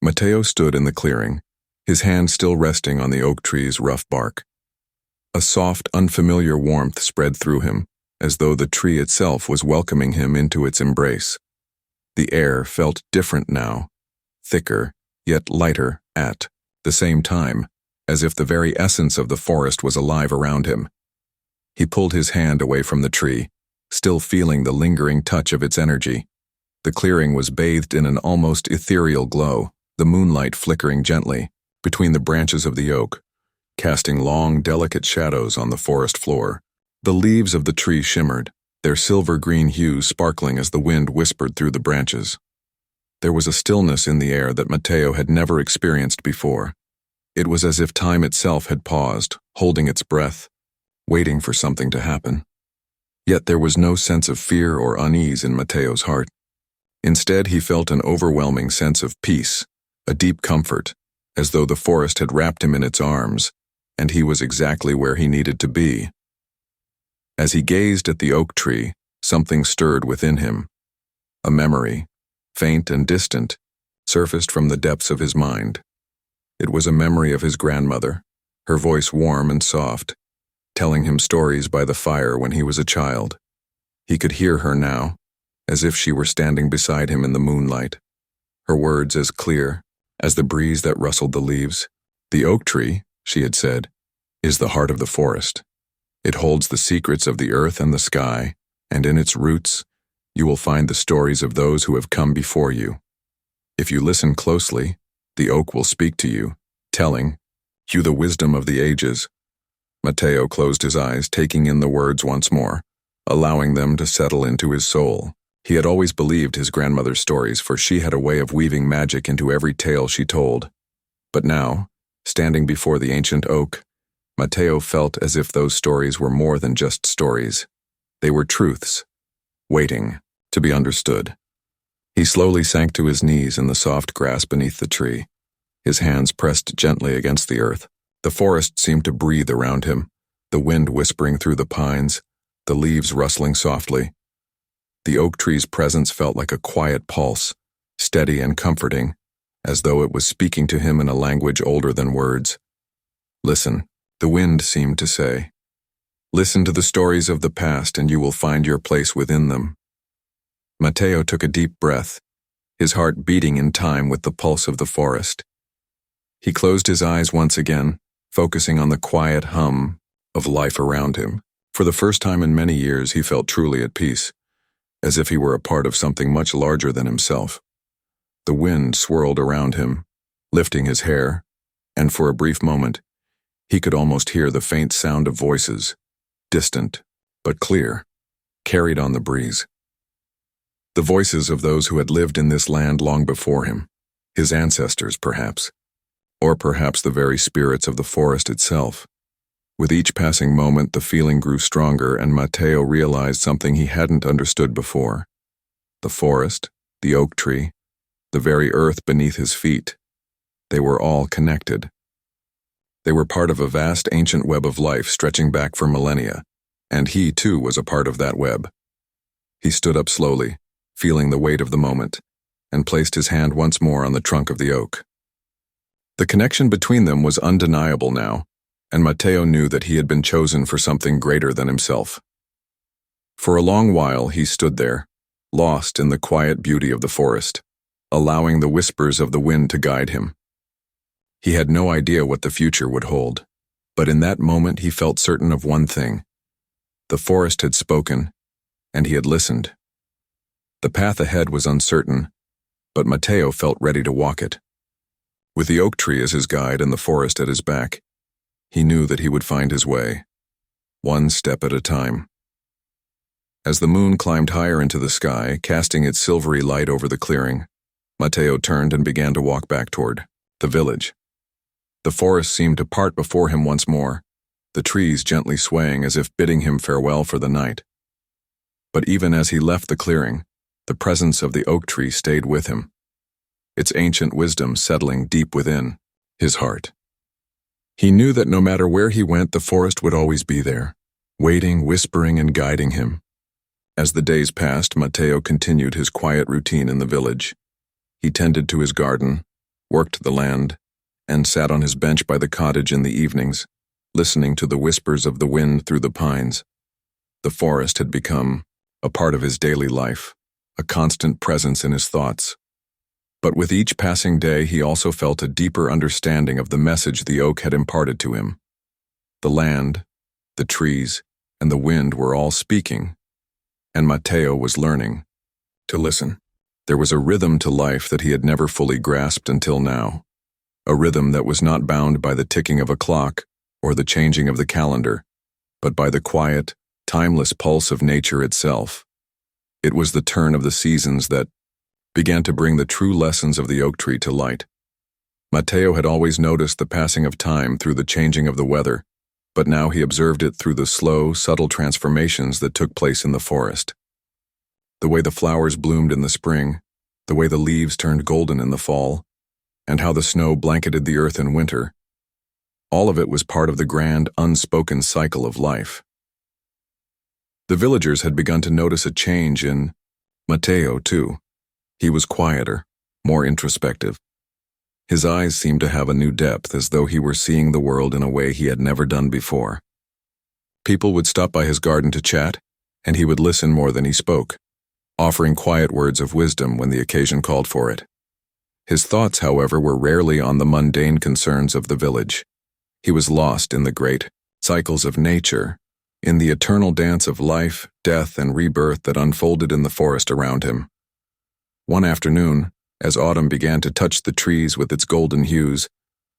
Mateo stood in the clearing, his hand still resting on the oak tree's rough bark. A soft, unfamiliar warmth spread through him, as though the tree itself was welcoming him into its embrace. The air felt different now, thicker, yet lighter at the same time, as if the very essence of the forest was alive around him. He pulled his hand away from the tree, still feeling the lingering touch of its energy. The clearing was bathed in an almost ethereal glow, the moonlight flickering gently between the branches of the oak, casting long, delicate shadows on the forest floor. The leaves of the tree shimmered, their silver-green hues sparkling as the wind whispered through the branches. There was a stillness in the air that Mateo had never experienced before. It was as if time itself had paused, holding its breath, waiting for something to happen. Yet there was no sense of fear or unease in Mateo's heart. Instead, he felt an overwhelming sense of peace, a deep comfort, as though the forest had wrapped him in its arms, and he was exactly where he needed to be. As he gazed at the oak tree, something stirred within him. A memory, faint and distant, surfaced from the depths of his mind. It was a memory of his grandmother, her voice warm and soft, telling him stories by the fire when he was a child. He could hear her now, as if she were standing beside him in the moonlight, her words as clear as the breeze that rustled the leaves. "The oak tree," she had said, "is the heart of the forest. It holds the secrets of the earth and the sky, and in its roots, you will find the stories of those who have come before you. If you listen closely, the oak will speak to you, telling you the wisdom of the ages." Mateo closed his eyes, taking in the words once more, allowing them to settle into his soul. He had always believed his grandmother's stories, for she had a way of weaving magic into every tale she told. But now, standing before the ancient oak, Mateo felt as if those stories were more than just stories. They were truths, waiting to be understood. He slowly sank to his knees in the soft grass beneath the tree, his hands pressed gently against the earth. The forest seemed to breathe around him, the wind whispering through the pines, the leaves rustling softly. The oak tree's presence felt like a quiet pulse, steady and comforting, as though it was speaking to him in a language older than words. "Listen," the wind seemed to say. "Listen to the stories of the past and you will find your place within them." Mateo took a deep breath, his heart beating in time with the pulse of the forest. He closed his eyes once again, focusing on the quiet hum of life around him. For the first time in many years, he felt truly at peace, as if he were a part of something much larger than himself. The wind swirled around him, lifting his hair, and for a brief moment, he could almost hear the faint sound of voices, distant but clear, carried on the breeze. The voices of those who had lived in this land long before him, his ancestors perhaps, or perhaps the very spirits of the forest itself. With each passing moment, the feeling grew stronger, and Mateo realized something he hadn't understood before. The forest, the oak tree, the very earth beneath his feet, they were all connected. They were part of a vast ancient web of life stretching back for millennia, and he too was a part of that web. He stood up slowly, feeling the weight of the moment, and placed his hand once more on the trunk of the oak. The connection between them was undeniable now, and Mateo knew that he had been chosen for something greater than himself. For a long while he stood there, lost in the quiet beauty of the forest, allowing the whispers of the wind to guide him. He had no idea what the future would hold, but in that moment he felt certain of one thing. The forest had spoken, and he had listened. The path ahead was uncertain, but Mateo felt ready to walk it. With the oak tree as his guide and the forest at his back, he knew that he would find his way, one step at a time. As the moon climbed higher into the sky, casting its silvery light over the clearing, Mateo turned and began to walk back toward the village. The forest seemed to part before him once more, the trees gently swaying as if bidding him farewell for the night. But even as he left the clearing, the presence of the oak tree stayed with him, its ancient wisdom settling deep within his heart. He knew that no matter where he went, the forest would always be there, waiting, whispering, and guiding him. As the days passed, Mateo continued his quiet routine in the village. He tended to his garden, worked the land, and sat on his bench by the cottage in the evenings, listening to the whispers of the wind through the pines. The forest had become a part of his daily life, a constant presence in his thoughts. But with each passing day, he also felt a deeper understanding of the message the oak had imparted to him. The land, the trees, and the wind were all speaking, and Matteo was learning to listen. There was a rhythm to life that he had never fully grasped until now, a rhythm that was not bound by the ticking of a clock or the changing of the calendar, but by the quiet, timeless pulse of nature itself. It was the turn of the seasons that began to bring the true lessons of the oak tree to light. Matteo had always noticed the passing of time through the changing of the weather, but now he observed it through the slow, subtle transformations that took place in the forest. The way the flowers bloomed in the spring, the way the leaves turned golden in the fall, and how the snow blanketed the earth in winter. All of it was part of the grand, unspoken cycle of life. The villagers had begun to notice a change in Matteo, too. He was quieter, more introspective. His eyes seemed to have a new depth, as though he were seeing the world in a way he had never done before. People would stop by his garden to chat, and he would listen more than he spoke, offering quiet words of wisdom when the occasion called for it. His thoughts, however, were rarely on the mundane concerns of the village. He was lost in the great cycles of nature, in the eternal dance of life, death, and rebirth that unfolded in the forest around him. One afternoon, as autumn began to touch the trees with its golden hues,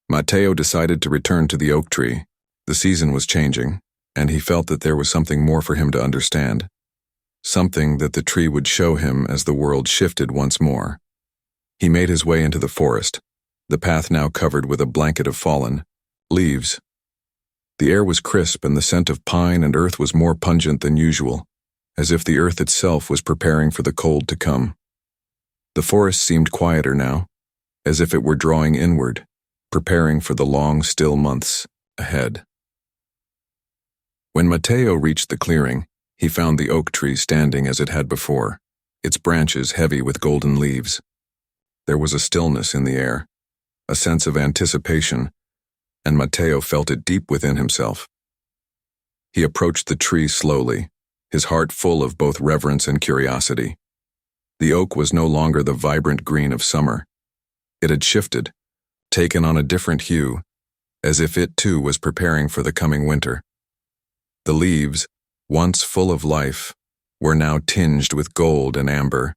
Matteo decided to return to the oak tree. The season was changing, and he felt that there was something more for him to understand. Something that the tree would show him as the world shifted once more. He made his way into the forest, the path now covered with a blanket of fallen leaves. The air was crisp and the scent of pine and earth was more pungent than usual, as if the earth itself was preparing for the cold to come. The forest seemed quieter now, as if it were drawing inward, preparing for the long, still months ahead. When Matteo reached the clearing, he found the oak tree standing as it had before, its branches heavy with golden leaves. There was a stillness in the air, a sense of anticipation, and Matteo felt it deep within himself. He approached the tree slowly, his heart full of both reverence and curiosity. The oak was no longer the vibrant green of summer. It had shifted, taken on a different hue, as if it too was preparing for the coming winter. The leaves, once full of life, were now tinged with gold and amber,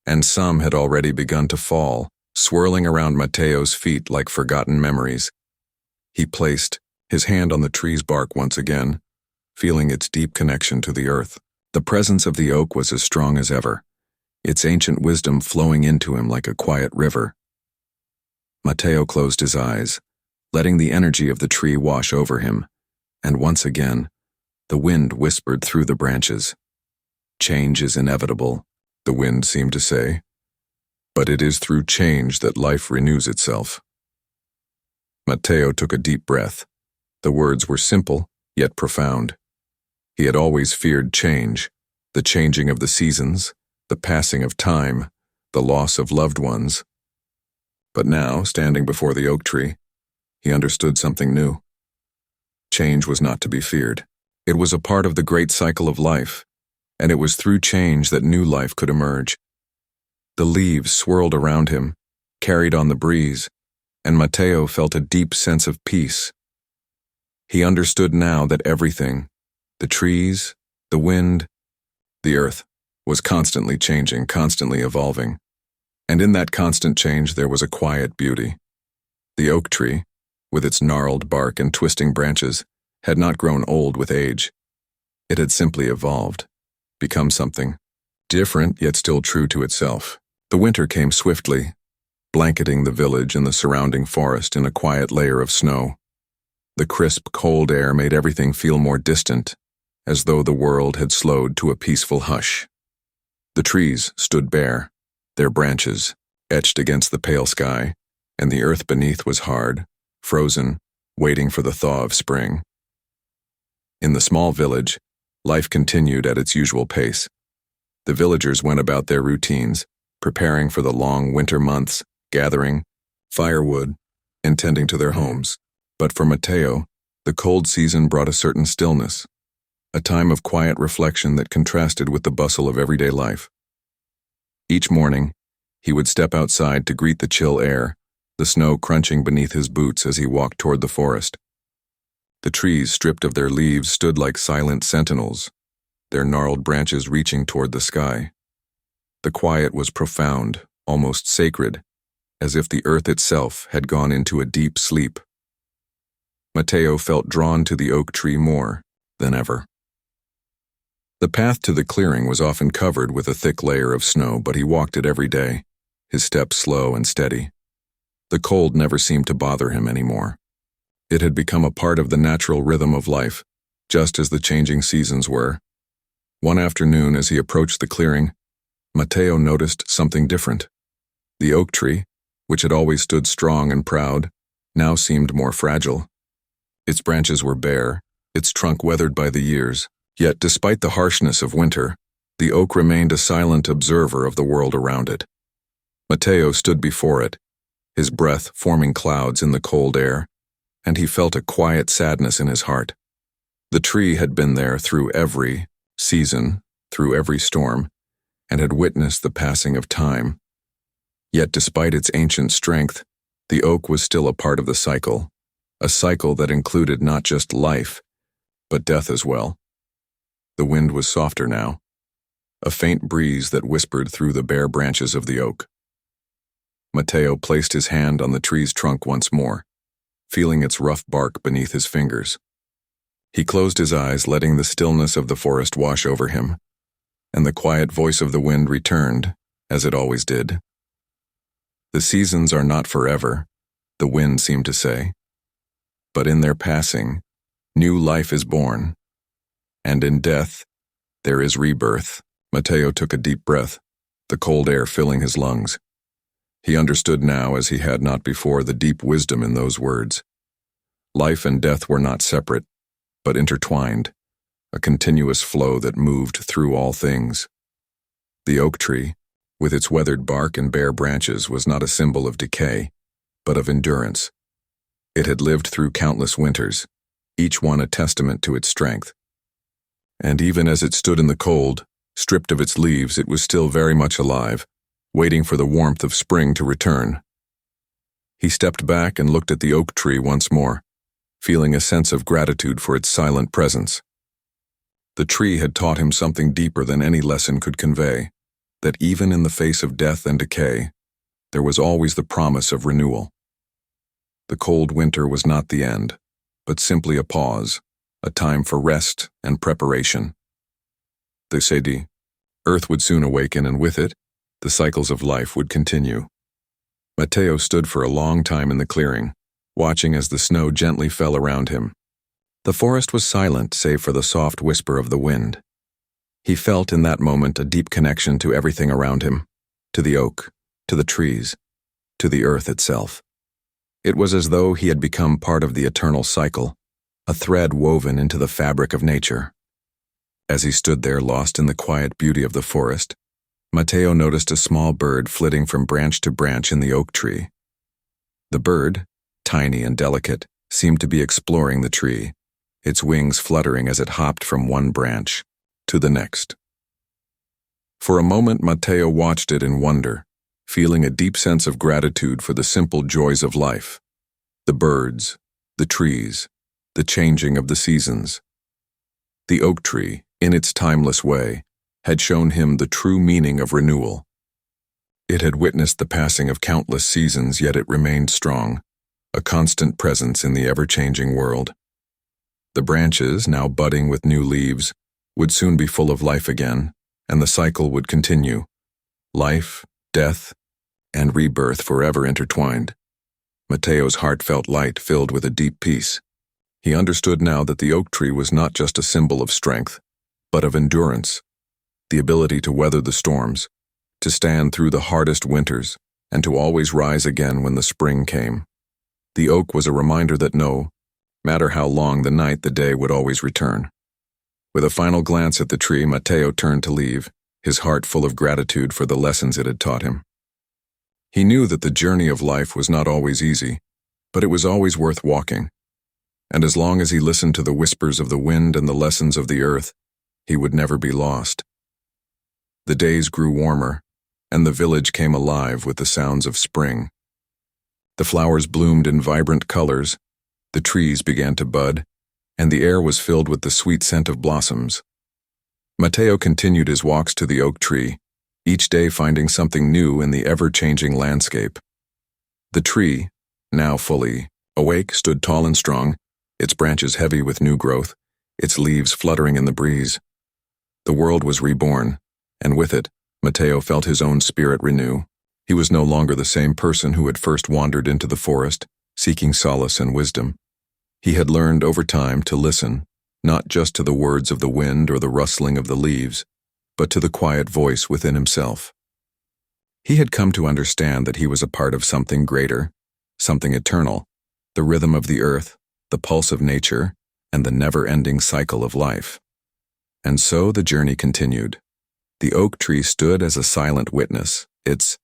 and some had already begun to fall, swirling around Matteo's feet like forgotten memories. He placed his hand on the tree's bark once again, feeling its deep connection to the earth. The presence of the oak was as strong as ever, its ancient wisdom flowing into him like a quiet river. Matteo closed his eyes, letting the energy of the tree wash over him, and once again, the wind whispered through the branches. Change is inevitable, the wind seemed to say, but it is through change that life renews itself. Matteo took a deep breath. The words were simple, yet profound. He had always feared change, the changing of the seasons, the passing of time, the loss of loved ones. But now, standing before the oak tree, he understood something new. Change was not to be feared. It was a part of the great cycle of life, and it was through change that new life could emerge. The leaves swirled around him, carried on the breeze, and Matteo felt a deep sense of peace. He understood now that everything, the trees, the wind, the earth, was constantly changing, constantly evolving. And in that constant change there was a quiet beauty. The oak tree, with its gnarled bark and twisting branches, had not grown old with age. It had simply evolved, become something different yet still true to itself. The winter came swiftly, blanketing the village and the surrounding forest in a quiet layer of snow. The crisp, cold air made everything feel more distant, as though the world had slowed to a peaceful hush. The trees stood bare, their branches etched against the pale sky, and the earth beneath was hard, frozen, waiting for the thaw of spring. In the small village, life continued at its usual pace. The villagers went about their routines, preparing for the long winter months, gathering, firewood, and tending to their homes. But for Mateo, the cold season brought a certain stillness, a time of quiet reflection that contrasted with the bustle of everyday life. Each morning, he would step outside to greet the chill air, the snow crunching beneath his boots as he walked toward the forest. The trees, stripped of their leaves, stood like silent sentinels, their gnarled branches reaching toward the sky. The quiet was profound, almost sacred, as if the earth itself had gone into a deep sleep. Mateo felt drawn to the oak tree more than ever. The path to the clearing was often covered with a thick layer of snow, but he walked it every day, his steps slow and steady. The cold never seemed to bother him anymore. It had become a part of the natural rhythm of life, just as the changing seasons were. One afternoon, as he approached the clearing, Mateo noticed something different. The oak tree, which had always stood strong and proud, now seemed more fragile. Its branches were bare, its trunk weathered by the years. Yet, despite the harshness of winter, the oak remained a silent observer of the world around it. Mateo stood before it, his breath forming clouds in the cold air, and he felt a quiet sadness in his heart. The tree had been there through every season, through every storm, and had witnessed the passing of time. Yet despite its ancient strength, the oak was still a part of the cycle, a cycle that included not just life, but death as well. The wind was softer now, a faint breeze that whispered through the bare branches of the oak. Mateo placed his hand on the tree's trunk once more, feeling its rough bark beneath his fingers. He closed his eyes, letting the stillness of the forest wash over him, and the quiet voice of the wind returned, as it always did. The seasons are not forever, the wind seemed to say, but in their passing, new life is born. And in death, there is rebirth. Mateo took a deep breath, the cold air filling his lungs. He understood now, as he had not before, the deep wisdom in those words. Life and death were not separate, but intertwined, a continuous flow that moved through all things. The oak tree, with its weathered bark and bare branches, was not a symbol of decay, but of endurance. It had lived through countless winters, each one a testament to its strength. And even as it stood in the cold, stripped of its leaves, it was still very much alive, waiting for the warmth of spring to return. He stepped back and looked at the oak tree once more, feeling a sense of gratitude for its silent presence. The tree had taught him something deeper than any lesson could convey, that even in the face of death and decay, there was always the promise of renewal. The cold winter was not the end, but simply a pause, a time for rest and preparation. The Sedi, Earth would soon awaken, and with it, the cycles of life would continue. Mateo stood for a long time in the clearing, watching as the snow gently fell around him. The forest was silent save for the soft whisper of the wind. He felt in that moment a deep connection to everything around him, to the oak, to the trees, to the earth itself. It was as though he had become part of the eternal cycle, a thread woven into the fabric of nature. As he stood there, lost in the quiet beauty of the forest, Mateo noticed a small bird flitting from branch to branch in the oak tree. The bird, tiny and delicate, seemed to be exploring the tree, its wings fluttering as it hopped from one branch to the next. For a moment, Mateo watched it in wonder, feeling a deep sense of gratitude for the simple joys of life. The birds, the trees, the changing of the seasons. The oak tree, in its timeless way, had shown him the true meaning of renewal. It had witnessed the passing of countless seasons, yet it remained strong, a constant presence in the ever-changing world. The branches, now budding with new leaves, would soon be full of life again, and the cycle would continue. Life, death, and rebirth forever intertwined. Mateo's heart felt light, filled with a deep peace. He understood now that the oak tree was not just a symbol of strength, but of endurance, the ability to weather the storms, to stand through the hardest winters, and to always rise again when the spring came. The oak was a reminder that no matter how long the night, the day would always return. With a final glance at the tree, Mateo turned to leave, his heart full of gratitude for the lessons it had taught him. He knew that the journey of life was not always easy, but it was always worth walking. And as long as he listened to the whispers of the wind and the lessons of the earth, he would never be lost. The days grew warmer, and the village came alive with the sounds of spring. The flowers bloomed in vibrant colors, the trees began to bud, and the air was filled with the sweet scent of blossoms. Mateo continued his walks to the oak tree, each day finding something new in the ever-changing landscape. The tree, now fully awake, stood tall and strong, its branches heavy with new growth, its leaves fluttering in the breeze. The world was reborn, and with it, Mateo felt his own spirit renew. He was no longer the same person who had first wandered into the forest, seeking solace and wisdom. He had learned over time to listen, not just to the words of the wind or the rustling of the leaves, but to the quiet voice within himself. He had come to understand that he was a part of something greater, something eternal, the rhythm of the earth, the pulse of nature, and the never-ending cycle of life. And so the journey continued. The oak tree stood as a silent witness, its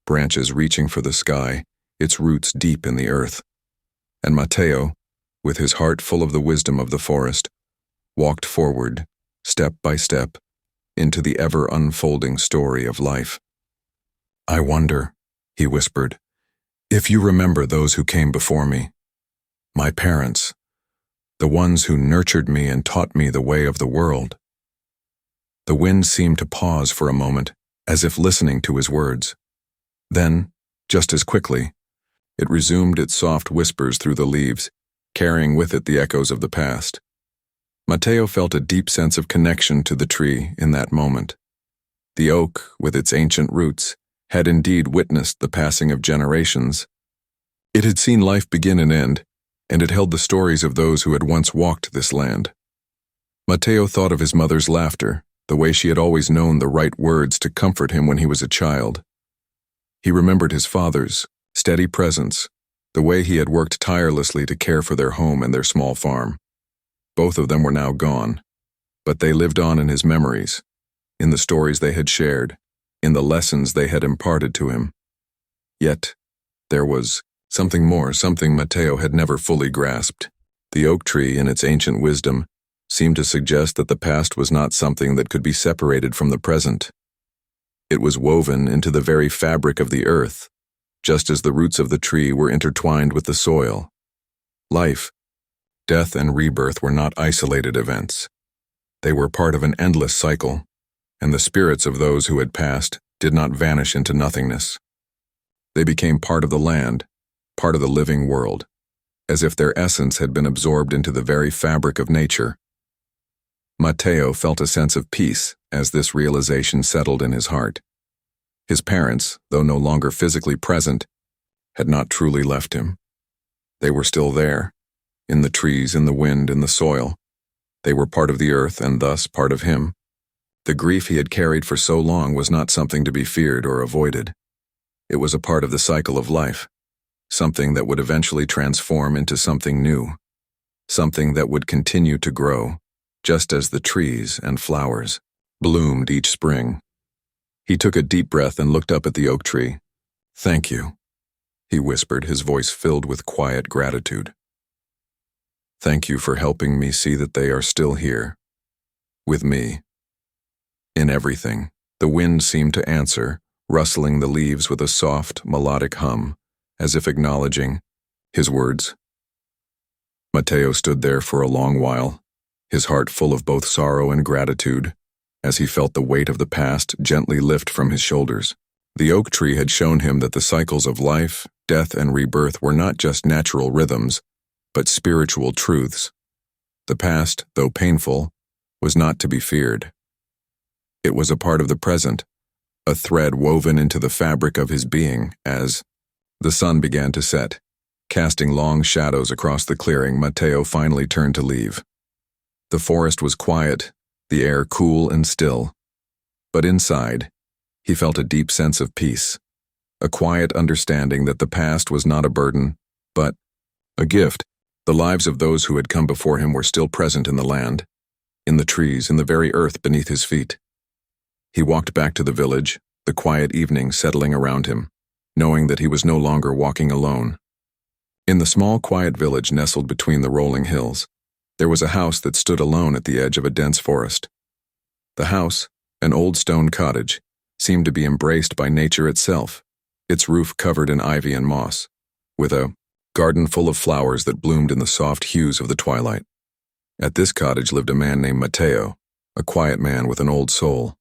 branches reaching for the sky, its roots deep in the earth. And Mateo, with his heart full of the wisdom of the forest, walked forward, step by step, into the ever-unfolding story of life. "I wonder," he whispered, "if you remember those who came before me. My parents, the ones who nurtured me and taught me the way of the world." The wind seemed to pause for a moment, as if listening to his words. Then, just as quickly, it resumed its soft whispers through the leaves, carrying with it the echoes of the past. Mateo felt a deep sense of connection to the tree in that moment. The oak, with its ancient roots, had indeed witnessed the passing of generations. It had seen life begin and end, and it held the stories of those who had once walked this land. Mateo thought of his mother's laughter, the way she had always known the right words to comfort him when he was a child. He remembered his father's steady presence, the way he had worked tirelessly to care for their home and their small farm. Both of them were now gone, but they lived on in his memories, in the stories they had shared, in the lessons they had imparted to him. Yet, there was something more, something Mateo had never fully grasped. The oak tree, in its ancient wisdom, seemed to suggest that the past was not something that could be separated from the present. It was woven into the very fabric of the earth, just as the roots of the tree were intertwined with the soil. Life, death, and rebirth were not isolated events. They were part of an endless cycle, and the spirits of those who had passed did not vanish into nothingness. They became part of the land, part of the living world, as if their essence had been absorbed into the very fabric of nature. Mateo felt a sense of peace as this realization settled in his heart. His parents, though no longer physically present, had not truly left him. They were still there, in the trees, in the wind, in the soil. They were part of the earth and thus part of him. The grief he had carried for so long was not something to be feared or avoided. It was a part of the cycle of life, something that would eventually transform into something new, something that would continue to grow, just as the trees and flowers bloomed each spring. He took a deep breath and looked up at the oak tree. "Thank you," he whispered, his voice filled with quiet gratitude. "Thank you for helping me see that they are still here, with me, in everything." The wind seemed to answer, rustling the leaves with a soft, melodic hum, as if acknowledging his words. Mateo stood there for a long while, his heart full of both sorrow and gratitude, as he felt the weight of the past gently lift from his shoulders. The oak tree had shown him that the cycles of life, death, and rebirth were not just natural rhythms, but spiritual truths. The past, though painful, was not to be feared. It was a part of the present, a thread woven into the fabric of his being as the sun began to set. Casting long shadows across the clearing, Mateo finally turned to leave. The forest was quiet, the air cool and still. But inside, he felt a deep sense of peace, a quiet understanding that the past was not a burden, but a gift. The lives of those who had come before him were still present in the land, in the trees, in the very earth beneath his feet. He walked back to the village, the quiet evening settling around him. knowing that he was no longer walking alone. In the small, quiet village nestled between the rolling hills, there was a house that stood alone at the edge of a dense forest. The house, an old stone cottage, seemed to be embraced by nature itself, its roof covered in ivy and moss, with a garden full of flowers that bloomed in the soft hues of the twilight. At this cottage lived a man named Matteo, a quiet man with an old soul.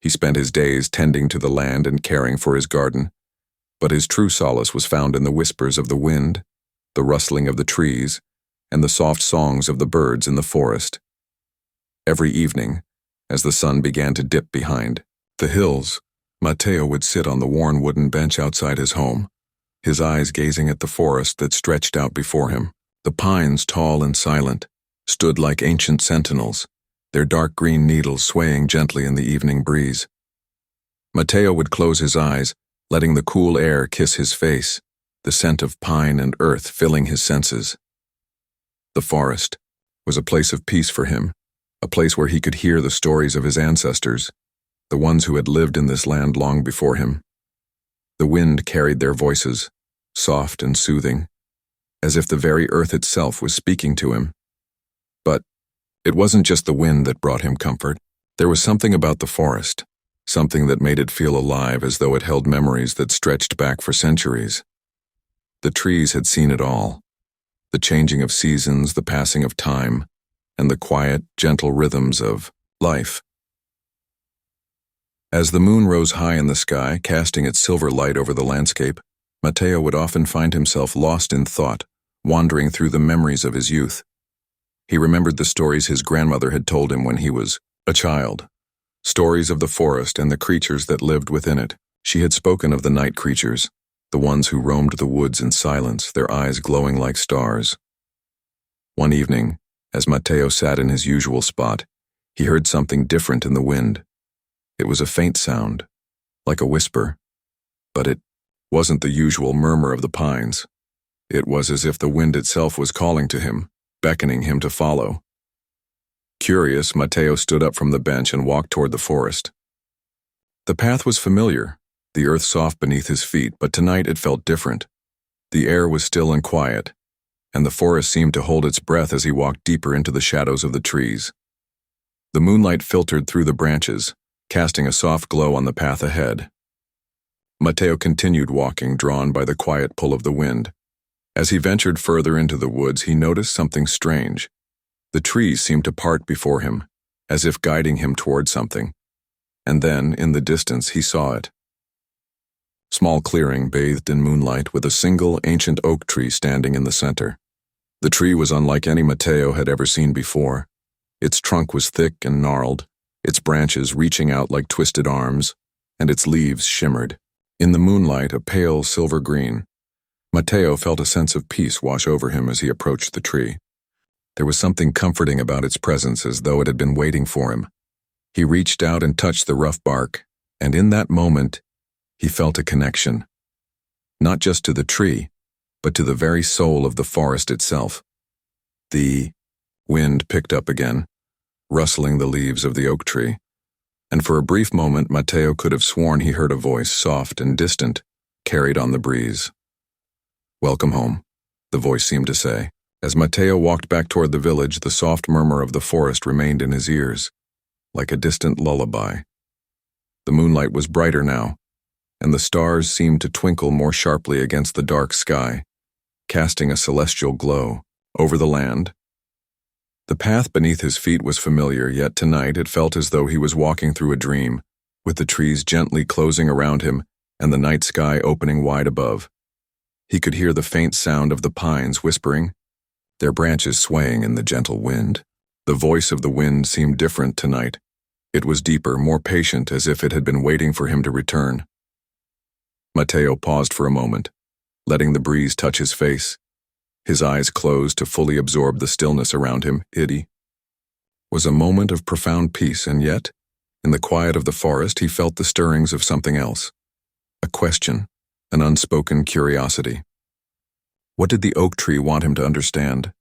He spent his days tending to the land and caring for his garden, but his true solace was found in the whispers of the wind, the rustling of the trees, and the soft songs of the birds in the forest. Every evening, as the sun began to dip behind the hills, Matteo would sit on the worn wooden bench outside his home, his eyes gazing at the forest that stretched out before him. The pines, tall and silent, stood like ancient sentinels, their dark green needles swaying gently in the evening breeze. Matteo would close his eyes, letting the cool air kiss his face, the scent of pine and earth filling his senses. The forest was a place of peace for him, a place where he could hear the stories of his ancestors, the ones who had lived in this land long before him. The wind carried their voices, soft and soothing, as if the very earth itself was speaking to him. But it wasn't just the wind that brought him comfort. There was something about the forest, something that made it feel alive, as though it held memories that stretched back for centuries. The trees had seen it all, the changing of seasons, the passing of time, and the quiet, gentle rhythms of life. As the moon rose high in the sky, casting its silver light over the landscape, Matteo would often find himself lost in thought, wandering through the memories of his youth. He remembered the stories his grandmother had told him when he was a child, stories of the forest and the creatures that lived within it. She had spoken of the night creatures, the ones who roamed the woods in silence, their eyes glowing like stars. One evening, as Matteo sat in his usual spot, he heard something different in the wind. It was a faint sound, like a whisper, but it wasn't the usual murmur of the pines. It was as if the wind itself was calling to him, beckoning him to follow. Curious, Matteo stood up from the bench and walked toward the forest. The path was familiar, the earth soft beneath his feet, but tonight it felt different. The air was still and quiet, and the forest seemed to hold its breath as he walked deeper into the shadows of the trees. The moonlight filtered through the branches, casting a soft glow on the path ahead. Matteo continued walking, drawn by the quiet pull of the wind. As he ventured further into the woods, he noticed something strange. The trees seemed to part before him, as if guiding him toward something. And then, in the distance, he saw it. Small clearing bathed in moonlight with a single ancient oak tree standing in the center. The tree was unlike any Matteo had ever seen before. Its trunk was thick and gnarled, its branches reaching out like twisted arms, and its leaves shimmered. In the moonlight, a pale silver green. Matteo felt a sense of peace wash over him as he approached the tree. There was something comforting about its presence, as though it had been waiting for him. He reached out and touched the rough bark, and in that moment, he felt a connection. Not just to the tree, but to the very soul of the forest itself. The wind picked up again, rustling the leaves of the oak tree, and for a brief moment Matteo could have sworn he heard a voice, soft and distant, carried on the breeze. "Welcome home," the voice seemed to say. As Matteo walked back toward the village, the soft murmur of the forest remained in his ears, like a distant lullaby. The moonlight was brighter now, and the stars seemed to twinkle more sharply against the dark sky, casting a celestial glow over the land. The path beneath his feet was familiar, yet tonight it felt as though he was walking through a dream, with the trees gently closing around him and the night sky opening wide above. He could hear the faint sound of the pines whispering, their branches swaying in the gentle wind. The voice of the wind seemed different tonight. It was deeper, more patient, as if it had been waiting for him to return. Matteo paused for a moment, letting the breeze touch his face. His eyes closed to fully absorb the stillness around him. It was a moment of profound peace, and yet, in the quiet of the forest, he felt the stirrings of something else. A question, an unspoken curiosity. What did the oak tree want him to understand?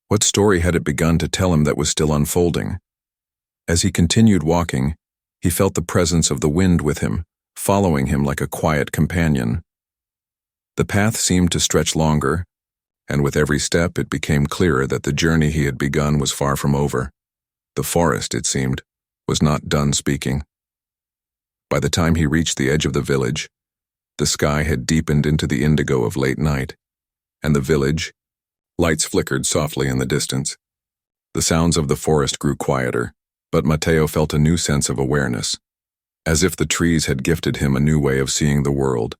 What story had it begun to tell him that was still unfolding? As he continued walking, he felt the presence of the wind with him, following him like a quiet companion. The path seemed to stretch longer, and with every step it became clearer that the journey he had begun was far from over. The forest, it seemed, was not done speaking. By the time he reached the edge of the village, the sky had deepened into the indigo of late night, and the village, lights flickered softly in the distance. The sounds of the forest grew quieter, but Matteo felt a new sense of awareness, as if the trees had gifted him a new way of seeing the world,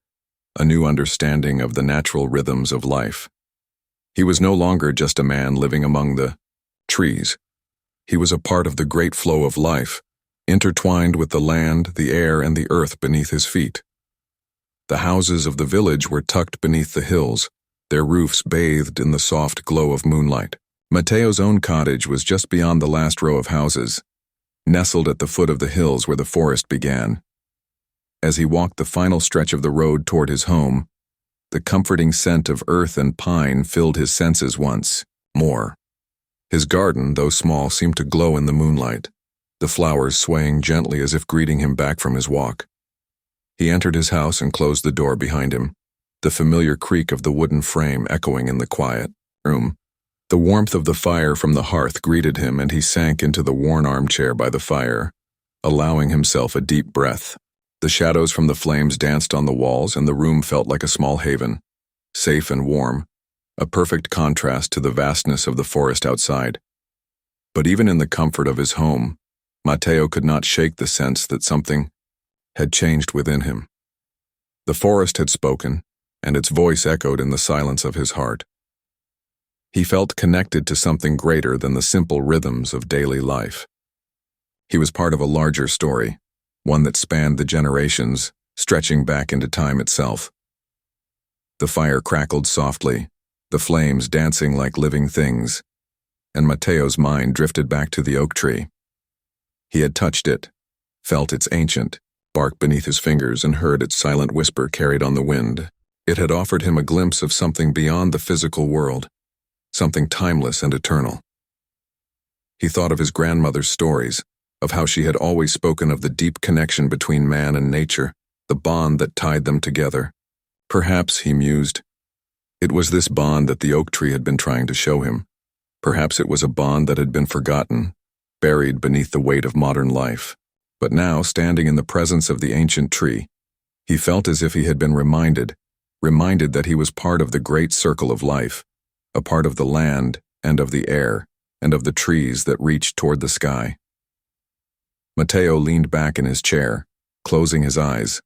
a new understanding of the natural rhythms of life. He was no longer just a man living among the trees. He was a part of the great flow of life, intertwined with the land, the air, and the earth beneath his feet. The houses of the village were tucked beneath the hills, their roofs bathed in the soft glow of moonlight. Matteo's own cottage was just beyond the last row of houses, nestled at the foot of the hills where the forest began. As he walked the final stretch of the road toward his home, the comforting scent of earth and pine filled his senses once more. His garden, though small, seemed to glow in the moonlight, the flowers swaying gently as if greeting him back from his walk. He entered his house and closed the door behind him, the familiar creak of the wooden frame echoing in the quiet room. The warmth of the fire from the hearth greeted him, and he sank into the worn armchair by the fire, allowing himself a deep breath. The shadows from the flames danced on the walls, and the room felt like a small haven, safe and warm, a perfect contrast to the vastness of the forest outside. But even in the comfort of his home, Matteo could not shake the sense that something had changed within him. The forest had spoken, and its voice echoed in the silence of his heart. He felt connected to something greater than the simple rhythms of daily life. He was part of a larger story, one that spanned the generations, stretching back into time itself. The fire crackled softly, the flames dancing like living things, and Matteo's mind drifted back to the oak tree. He had touched it, felt its ancient bark beneath his fingers, and heard its silent whisper carried on the wind. It had offered him a glimpse of something beyond the physical world, something timeless and eternal. He thought of his grandmother's stories, of how she had always spoken of the deep connection between man and nature, the bond that tied them together. Perhaps, he mused, it was this bond that the oak tree had been trying to show him. Perhaps it was a bond that had been forgotten, buried beneath the weight of modern life. But now, standing in the presence of the ancient tree, he felt as if he had been reminded that he was part of the great circle of life, a part of the land and of the air and of the trees that reached toward the sky. Matteo leaned back in his chair, closing his eyes.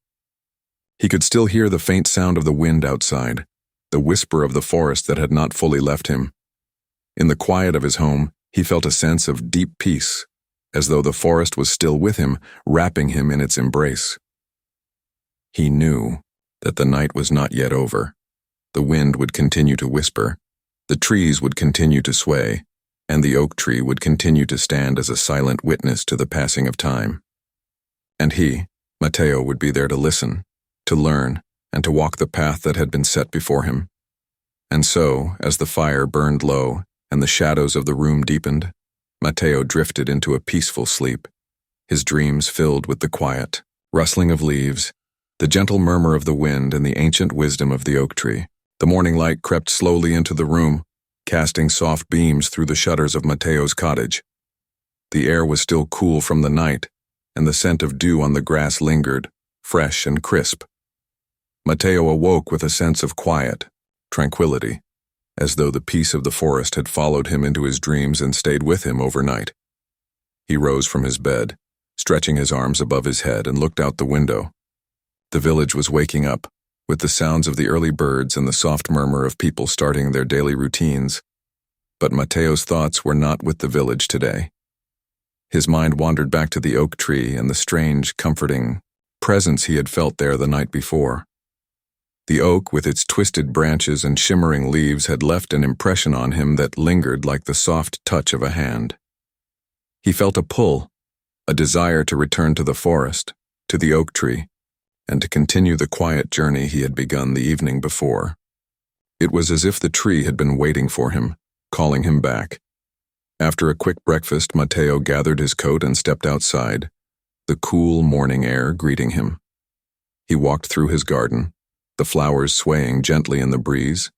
He could still hear the faint sound of the wind outside, the whisper of the forest that had not fully left him. In the quiet of his home, he felt a sense of deep peace, as though the forest was still with him, wrapping him in its embrace. He knew that the night was not yet over. The wind would continue to whisper, the trees would continue to sway, and the oak tree would continue to stand as a silent witness to the passing of time. And he, Matteo, would be there to listen, to learn, and to walk the path that had been set before him. And so, as the fire burned low and the shadows of the room deepened, Matteo drifted into a peaceful sleep, his dreams filled with the quiet rustling of leaves, the gentle murmur of the wind, and the ancient wisdom of the oak tree. The morning light crept slowly into the room, casting soft beams through the shutters of Matteo's cottage. The air was still cool from the night, and the scent of dew on the grass lingered, fresh and crisp. Matteo awoke with a sense of quiet, tranquility, as though the peace of the forest had followed him into his dreams and stayed with him overnight. He rose from his bed, stretching his arms above his head, and looked out the window. The village was waking up, with the sounds of the early birds and the soft murmur of people starting their daily routines. But Matteo's thoughts were not with the village today. His mind wandered back to the oak tree and the strange, comforting presence he had felt there the night before. The oak, with its twisted branches and shimmering leaves, had left an impression on him that lingered like the soft touch of a hand. He felt a pull, a desire to return to the forest, to the oak tree, and to continue the quiet journey he had begun the evening before. It was as if the tree had been waiting for him, calling him back. After a quick breakfast, Matteo gathered his coat and stepped outside, the cool morning air greeting him. He walked through his garden, the flowers swaying gently in the breeze,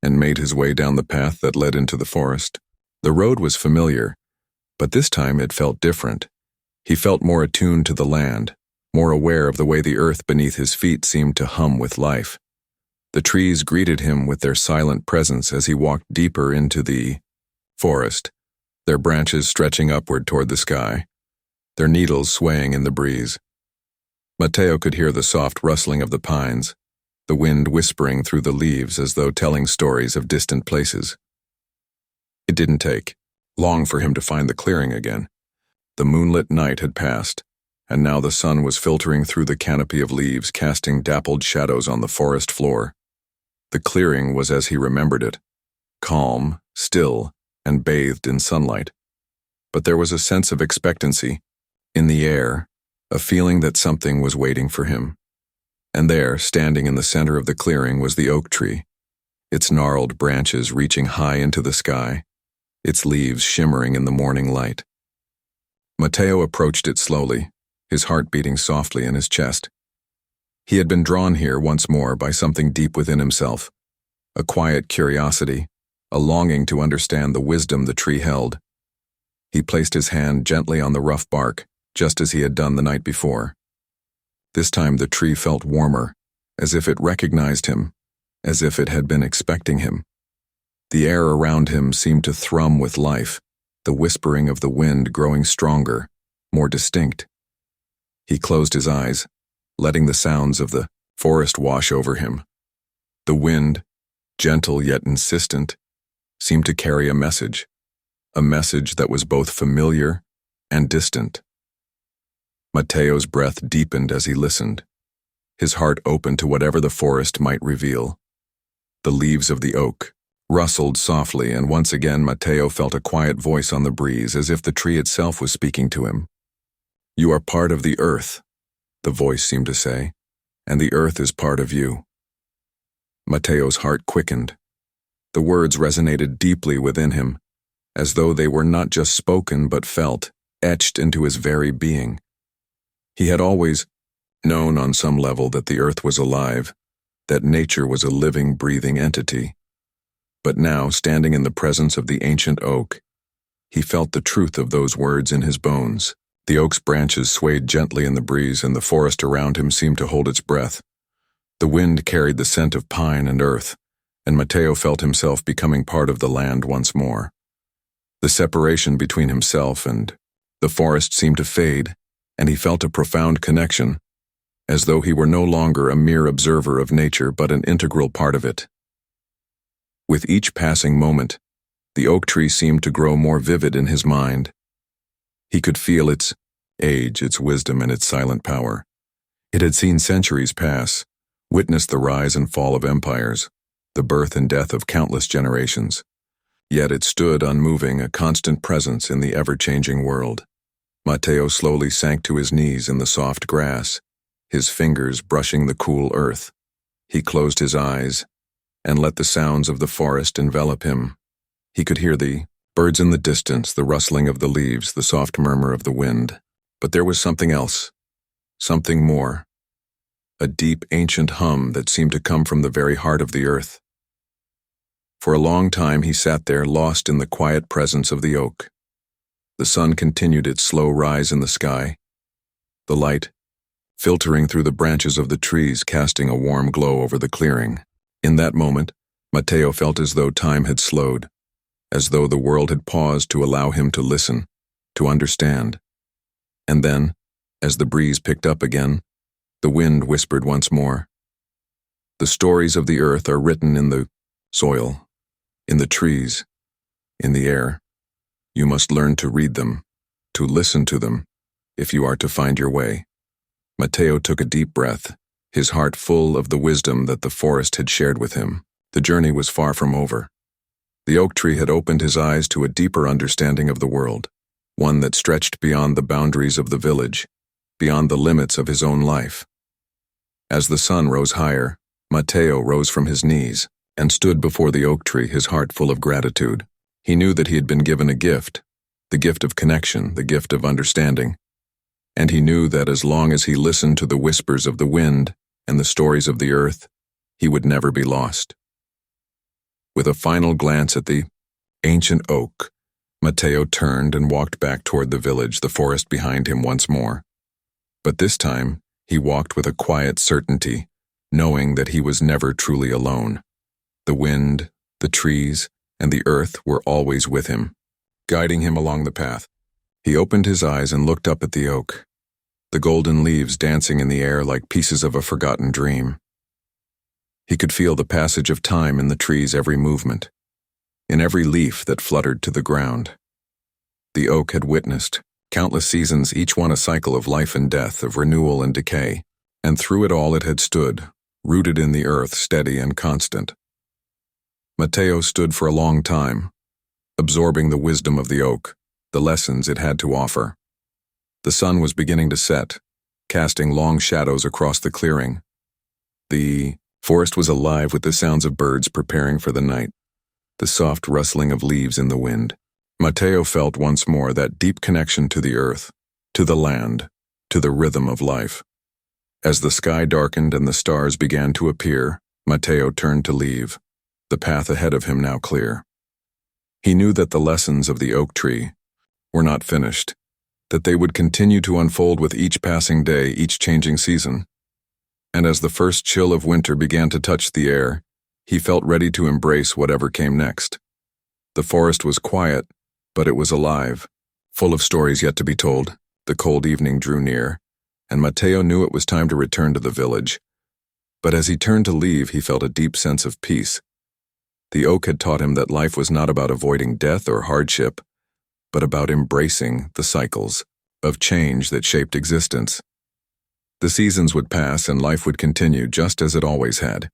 and made his way down the path that led into the forest. The road was familiar, but this time it felt different. He felt more attuned to the land, more aware of the way the earth beneath his feet seemed to hum with life. The trees greeted him with their silent presence as he walked deeper into the forest, their branches stretching upward toward the sky, their needles swaying in the breeze. Matteo could hear the soft rustling of the pines, the wind whispering through the leaves as though telling stories of distant places. It didn't take long for him to find the clearing again. The moonlit night had passed, and now the sun was filtering through the canopy of leaves, casting dappled shadows on the forest floor. The clearing was as he remembered it, calm, still, and bathed in sunlight. But there was a sense of expectancy in the air, a feeling that something was waiting for him. And there, standing in the center of the clearing, was the oak tree, its gnarled branches reaching high into the sky, its leaves shimmering in the morning light. Matteo approached it slowly, his heart beating softly in his chest. He had been drawn here once more by something deep within himself, a quiet curiosity, a longing to understand the wisdom the tree held. He placed his hand gently on the rough bark, just as he had done the night before. This time the tree felt warmer, as if it recognized him, as if it had been expecting him. The air around him seemed to thrum with life, the whispering of the wind growing stronger, more distinct. He closed his eyes, letting the sounds of the forest wash over him. The wind, gentle yet insistent, seemed to carry a message that was both familiar and distant. Matteo's breath deepened as he listened, his heart open to whatever the forest might reveal. The leaves of the oak rustled softly, and once again Matteo felt a quiet voice on the breeze, as if the tree itself was speaking to him. "You are part of the earth," the voice seemed to say, "and the earth is part of you." Matteo's heart quickened. The words resonated deeply within him, as though they were not just spoken but felt, etched into his very being. He had always known on some level that the earth was alive, that nature was a living, breathing entity. But now, standing in the presence of the ancient oak, he felt the truth of those words in his bones. The oak's branches swayed gently in the breeze, and the forest around him seemed to hold its breath. The wind carried the scent of pine and earth, and Matteo felt himself becoming part of the land once more. The separation between himself and the forest seemed to fade, and he felt a profound connection, as though he were no longer a mere observer of nature but an integral part of it. With each passing moment, the oak tree seemed to grow more vivid in his mind. He could feel its age, its wisdom, and its silent power. It had seen centuries pass, witnessed the rise and fall of empires, the birth and death of countless generations. Yet it stood unmoving, a constant presence in the ever-changing world. Matteo slowly sank to his knees in the soft grass, his fingers brushing the cool earth. He closed his eyes and let the sounds of the forest envelop him. He could hear the birds in the distance, the rustling of the leaves, the soft murmur of the wind. But there was something else, something more, a deep, ancient hum that seemed to come from the very heart of the earth. For a long time he sat there, lost in the quiet presence of the oak. The sun continued its slow rise in the sky, the light filtering through the branches of the trees, casting a warm glow over the clearing. In that moment, Matteo felt as though time had slowed, as though the world had paused to allow him to listen, to understand. And then, as the breeze picked up again, the wind whispered once more. The stories of the earth are written in the soil, in the trees, in the air. You must learn to read them, to listen to them, if you are to find your way. Matteo took a deep breath, his heart full of the wisdom that the forest had shared with him. The journey was far from over. The oak tree had opened his eyes to a deeper understanding of the world, one that stretched beyond the boundaries of the village, beyond the limits of his own life. As the sun rose higher, Matteo rose from his knees and stood before the oak tree, his heart full of gratitude. He knew that he had been given a gift, the gift of connection, the gift of understanding. And he knew that as long as he listened to the whispers of the wind and the stories of the earth, he would never be lost. With a final glance at the ancient oak, Matteo turned and walked back toward the village, the forest behind him once more. But this time, he walked with a quiet certainty, knowing that he was never truly alone. The wind, the trees, and the earth were always with him, guiding him along the path. He opened his eyes and looked up at the oak, the golden leaves dancing in the air like pieces of a forgotten dream. He could feel the passage of time in the tree's every movement, in every leaf that fluttered to the ground. The oak had witnessed countless seasons, each one a cycle of life and death, of renewal and decay, and through it all it had stood, rooted in the earth, steady and constant. Matteo stood for a long time, absorbing the wisdom of the oak, the lessons it had to offer. The sun was beginning to set, casting long shadows across the clearing. The forest was alive with the sounds of birds preparing for the night, the soft rustling of leaves in the wind. Matteo felt once more that deep connection to the earth, to the land, to the rhythm of life. As the sky darkened and the stars began to appear, Matteo turned to leave, the path ahead of him now clear. He knew that the lessons of the oak tree were not finished, that they would continue to unfold with each passing day, each changing season. And as the first chill of winter began to touch the air, he felt ready to embrace whatever came next. The forest was quiet, but it was alive, full of stories yet to be told. The cold evening drew near, and Matteo knew it was time to return to the village. But as he turned to leave, he felt a deep sense of peace. The oak had taught him that life was not about avoiding death or hardship, but about embracing the cycles of change that shaped existence. The seasons would pass and life would continue just as it always had.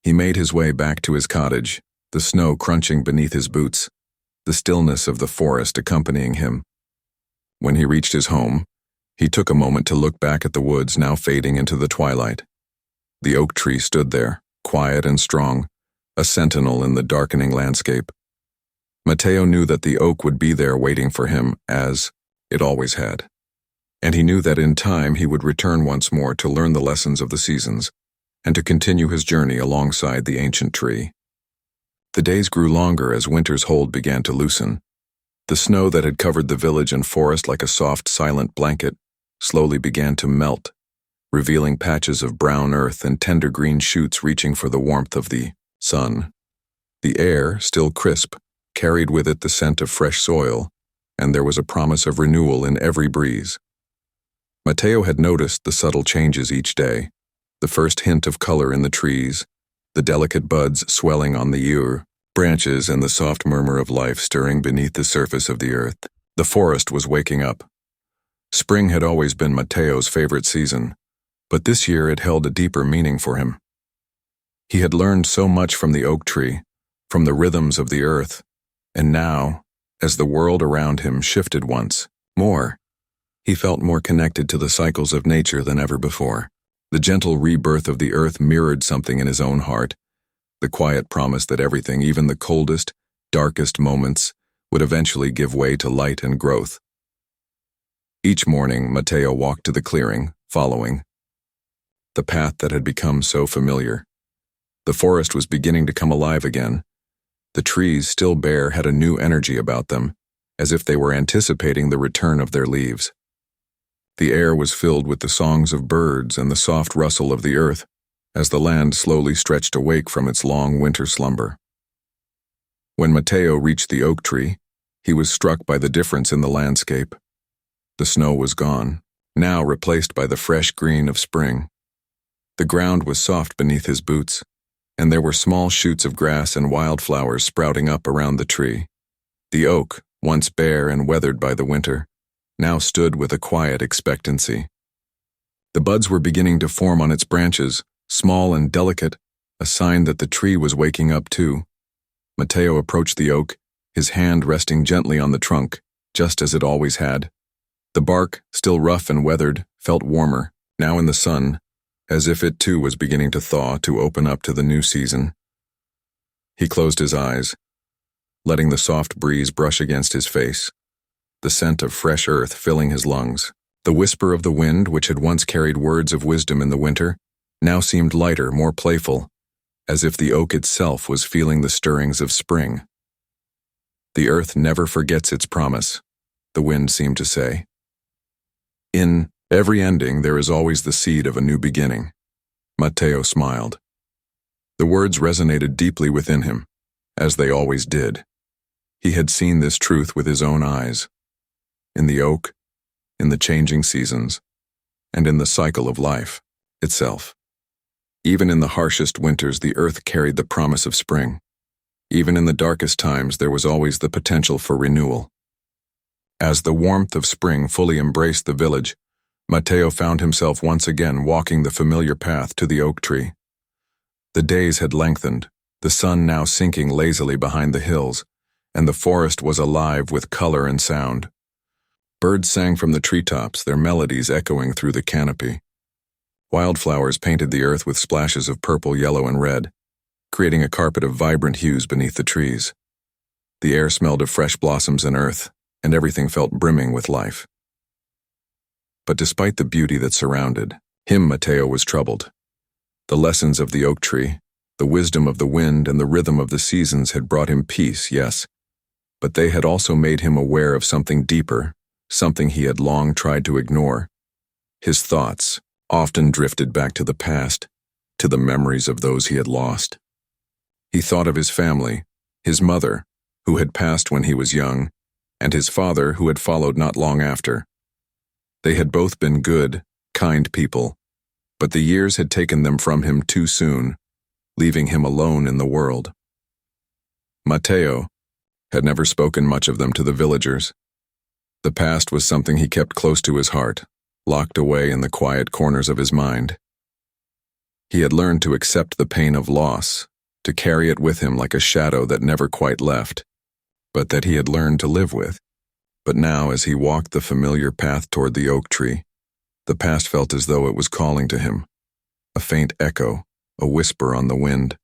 He made his way back to his cottage, the snow crunching beneath his boots, the stillness of the forest accompanying him. When he reached his home, he took a moment to look back at the woods now fading into the twilight. The oak tree stood there, quiet and strong, a sentinel in the darkening landscape. Matteo knew that the oak would be there waiting for him, as it always had. And he knew that in time he would return once more to learn the lessons of the seasons and to continue his journey alongside the ancient tree. The days grew longer as winter's hold began to loosen. The snow that had covered the village and forest like a soft, silent blanket slowly began to melt, revealing patches of brown earth and tender green shoots reaching for the warmth of the sun. The air, still crisp, carried with it the scent of fresh soil, and there was a promise of renewal in every breeze. Matteo had noticed the subtle changes each day, the first hint of color in the trees, the delicate buds swelling on the branches, and the soft murmur of life stirring beneath the surface of the earth. The forest was waking up. Spring had always been Matteo's favorite season, but this year it held a deeper meaning for him. He had learned so much from the oak tree, from the rhythms of the earth, and now, as the world around him shifted once more, he felt more connected to the cycles of nature than ever before. The gentle rebirth of the earth mirrored something in his own heart, the quiet promise that everything, even the coldest, darkest moments, would eventually give way to light and growth. Each morning, Matteo walked to the clearing, following the path that had become so familiar. The forest was beginning to come alive again. The trees, still bare, had a new energy about them, as if they were anticipating the return of their leaves. The air was filled with the songs of birds and the soft rustle of the earth, as the land slowly stretched awake from its long winter slumber. When Matteo reached the oak tree, he was struck by the difference in the landscape. The snow was gone, now replaced by the fresh green of spring. The ground was soft beneath his boots, and there were small shoots of grass and wildflowers sprouting up around the tree. The oak, once bare and weathered by the winter, now stood with a quiet expectancy. The buds were beginning to form on its branches, small and delicate, a sign that the tree was waking up too. Matteo approached the oak, his hand resting gently on the trunk, just as it always had. The bark, still rough and weathered, felt warmer, now in the sun, as if it too was beginning to thaw, to open up to the new season. He closed his eyes, letting the soft breeze brush against his face, the scent of fresh earth filling his lungs. The whisper of the wind, which had once carried words of wisdom in the winter, now seemed lighter, more playful, as if the oak itself was feeling the stirrings of spring. The earth never forgets its promise, the wind seemed to say. In every ending, there is always the seed of a new beginning. Matteo smiled. The words resonated deeply within him, as they always did. He had seen this truth with his own eyes. In the oak, in the changing seasons, and in the cycle of life itself. Even in the harshest winters, the earth carried the promise of spring. Even in the darkest times, there was always the potential for renewal. As the warmth of spring fully embraced the village, Matteo found himself once again walking the familiar path to the oak tree. The days had lengthened, the sun now sinking lazily behind the hills, and the forest was alive with color and sound. Birds sang from the treetops, their melodies echoing through the canopy. Wildflowers painted the earth with splashes of purple, yellow, and red, creating a carpet of vibrant hues beneath the trees. The air smelled of fresh blossoms and earth, and everything felt brimming with life. But despite the beauty that surrounded him, Matteo was troubled. The lessons of the oak tree, the wisdom of the wind, and the rhythm of the seasons had brought him peace, yes, but they had also made him aware of something deeper, something he had long tried to ignore. His thoughts often drifted back to the past, to the memories of those he had lost. He thought of his family, his mother, who had passed when he was young, and his father, who had followed not long after. They had both been good, kind people, but the years had taken them from him too soon, leaving him alone in the world. Matteo had never spoken much of them to the villagers. The past was something he kept close to his heart, locked away in the quiet corners of his mind. He had learned to accept the pain of loss, to carry it with him like a shadow that never quite left, but that he had learned to live with. But now, as he walked the familiar path toward the oak tree, the past felt as though it was calling to him, a faint echo, a whisper on the wind.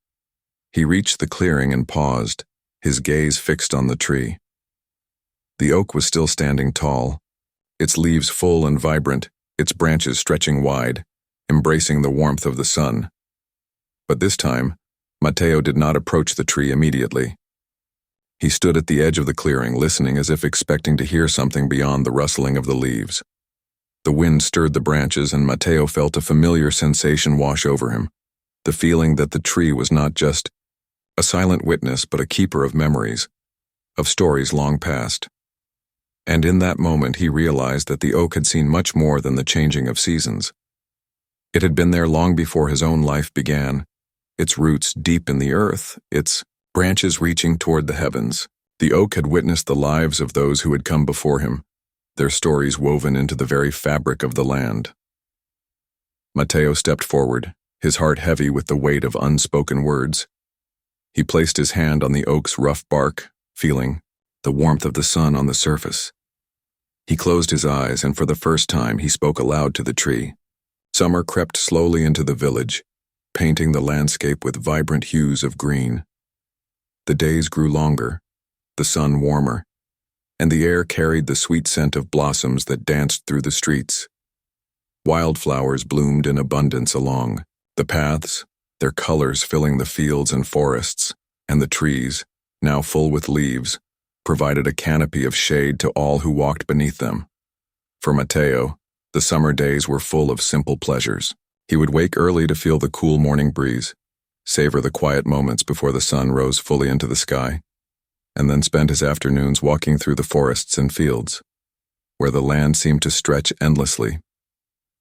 He reached the clearing and paused, his gaze fixed on the tree. The oak was still standing tall, its leaves full and vibrant, its branches stretching wide, embracing the warmth of the sun. But this time, Matteo did not approach the tree immediately. He stood at the edge of the clearing, listening as if expecting to hear something beyond the rustling of the leaves. The wind stirred the branches, and Matteo felt a familiar sensation wash over him, the feeling that the tree was not just a silent witness but a keeper of memories, of stories long past. And in that moment he realized that the oak had seen much more than the changing of seasons. It had been there long before his own life began, its roots deep in the earth, its branches reaching toward the heavens. The oak had witnessed the lives of those who had come before him, their stories woven into the very fabric of the land. Matteo stepped forward, his heart heavy with the weight of unspoken words. He placed his hand on the oak's rough bark, feeling the warmth of the sun on the surface. He closed his eyes, and for the first time he spoke aloud to the tree. Summer crept slowly into the village, painting the landscape with vibrant hues of green. The days grew longer, the sun warmer, and the air carried the sweet scent of blossoms that danced through the streets. Wildflowers bloomed in abundance along the paths, their colors filling the fields and forests, and the trees, now full with leaves, provided a canopy of shade to all who walked beneath them. For Matteo, the summer days were full of simple pleasures. He would wake early to feel the cool morning breeze, savor the quiet moments before the sun rose fully into the sky, and then spend his afternoons walking through the forests and fields, where the land seemed to stretch endlessly,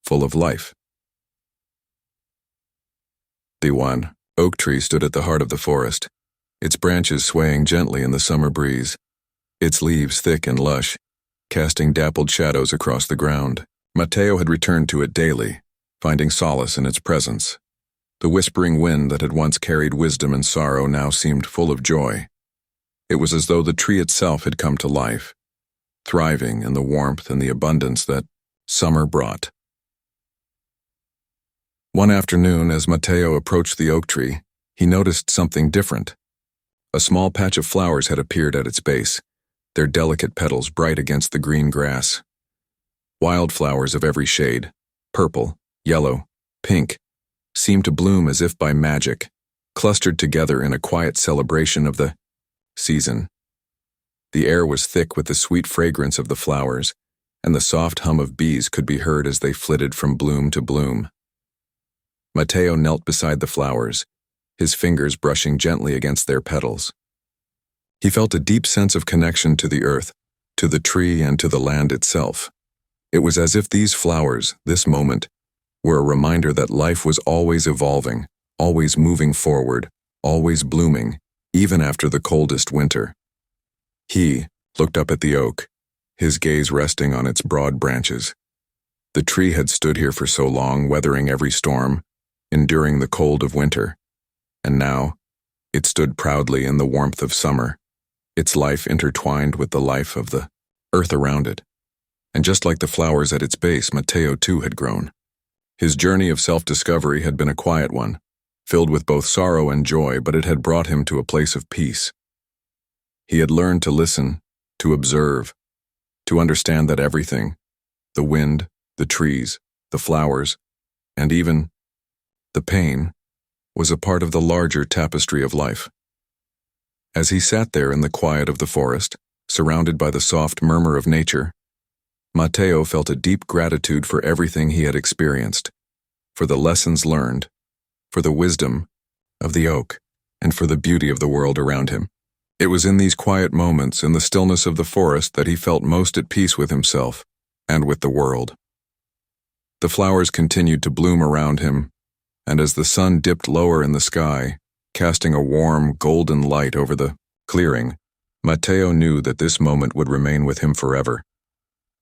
full of life. The one oak tree stood at the heart of the forest, its branches swaying gently in the summer breeze, its leaves thick and lush, casting dappled shadows across the ground. Matteo had returned to it daily, finding solace in its presence. The whispering wind that had once carried wisdom and sorrow now seemed full of joy. It was as though the tree itself had come to life, thriving in the warmth and the abundance that summer brought. One afternoon, as Matteo approached the oak tree, he noticed something different. A small patch of flowers had appeared at its base, their delicate petals bright against the green grass. Wildflowers of every shade, purple, yellow, pink, seemed to bloom as if by magic, clustered together in a quiet celebration of the season. The air was thick with the sweet fragrance of the flowers, and the soft hum of bees could be heard as they flitted from bloom to bloom. Matteo knelt beside the flowers, his fingers brushing gently against their petals. He felt a deep sense of connection to the earth, to the tree, and to the land itself. It was as if these flowers, this moment, were a reminder that life was always evolving, always moving forward, always blooming, even after the coldest winter. He looked up at the oak, his gaze resting on its broad branches. The tree had stood here for so long, weathering every storm, enduring the cold of winter, and now it stood proudly in the warmth of summer, its life intertwined with the life of the earth around it. And just like the flowers at its base, Matteo too had grown. His journey of self-discovery had been a quiet one, filled with both sorrow and joy, but it had brought him to a place of peace. He had learned to listen, to observe, to understand that everything, the wind, the trees, the flowers, and even the pain, was a part of the larger tapestry of life. As he sat there in the quiet of the forest, surrounded by the soft murmur of nature, Matteo felt a deep gratitude for everything he had experienced, for the lessons learned, for the wisdom of the oak, and for the beauty of the world around him. It was in these quiet moments, in the stillness of the forest, that he felt most at peace with himself and with the world. The flowers continued to bloom around him, and as the sun dipped lower in the sky, casting a warm, golden light over the clearing, Matteo knew that this moment would remain with him forever.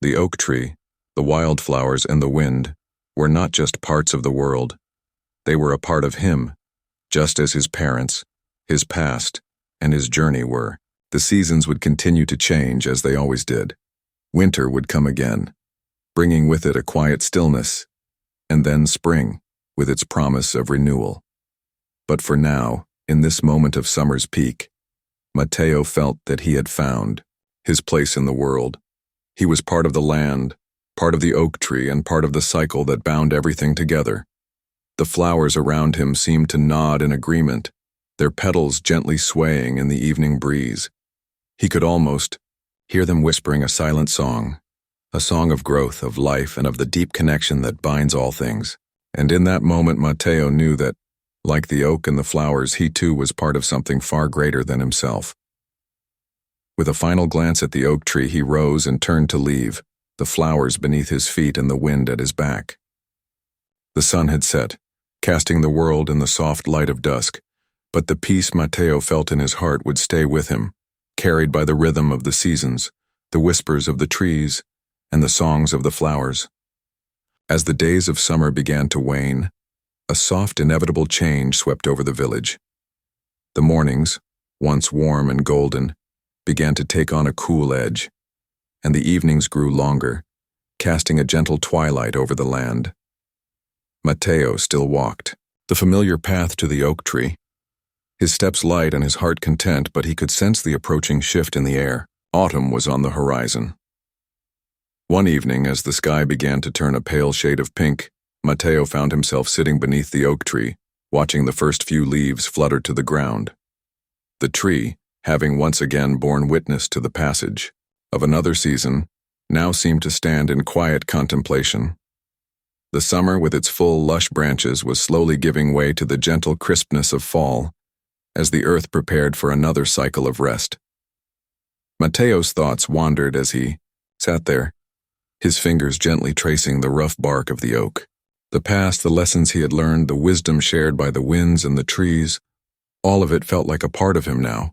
The oak tree, the wildflowers, and the wind were not just parts of the world. They were a part of him, just as his parents, his past, and his journey were. The seasons would continue to change as they always did. Winter would come again, bringing with it a quiet stillness, and then spring, with its promise of renewal. But for now, in this moment of summer's peak, Matteo felt that he had found his place in the world. He was part of the land, part of the oak tree, and part of the cycle that bound everything together. The flowers around him seemed to nod in agreement, their petals gently swaying in the evening breeze. He could almost hear them whispering a silent song, a song of growth, of life, and of the deep connection that binds all things. And in that moment, Matteo knew that, like the oak and the flowers, he too was part of something far greater than himself. With a final glance at the oak tree, he rose and turned to leave, the flowers beneath his feet and the wind at his back. The sun had set, casting the world in the soft light of dusk, but the peace Matteo felt in his heart would stay with him, carried by the rhythm of the seasons, the whispers of the trees, and the songs of the flowers. As the days of summer began to wane, a soft, inevitable change swept over the village. The mornings, once warm and golden, began to take on a cool edge, and the evenings grew longer, casting a gentle twilight over the land. Matteo still walked the familiar path to the oak tree, his steps light and his heart content, but he could sense the approaching shift in the air. Autumn was on the horizon. One evening, as the sky began to turn a pale shade of pink, Matteo found himself sitting beneath the oak tree, watching the first few leaves flutter to the ground. The tree, having once again borne witness to the passage of another season, now seemed to stand in quiet contemplation. The summer, with its full, lush branches, was slowly giving way to the gentle crispness of fall, as the earth prepared for another cycle of rest. Matteo's thoughts wandered as he sat there, his fingers gently tracing the rough bark of the oak. The past, the lessons he had learned, the wisdom shared by the winds and the trees, all of it felt like a part of him now,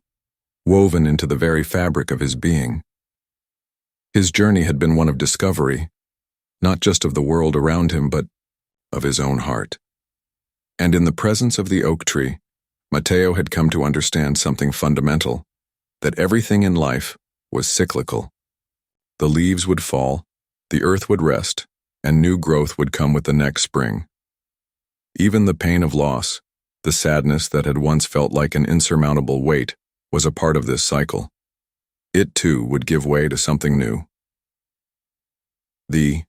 woven into the very fabric of his being. His journey had been one of discovery, not just of the world around him, but of his own heart. And in the presence of the oak tree, Matteo had come to understand something fundamental, that everything in life was cyclical. The leaves would fall, the earth would rest, and new growth would come with the next spring. Even the pain of loss, the sadness that had once felt like an insurmountable weight, was a part of this cycle. It too would give way to something new. The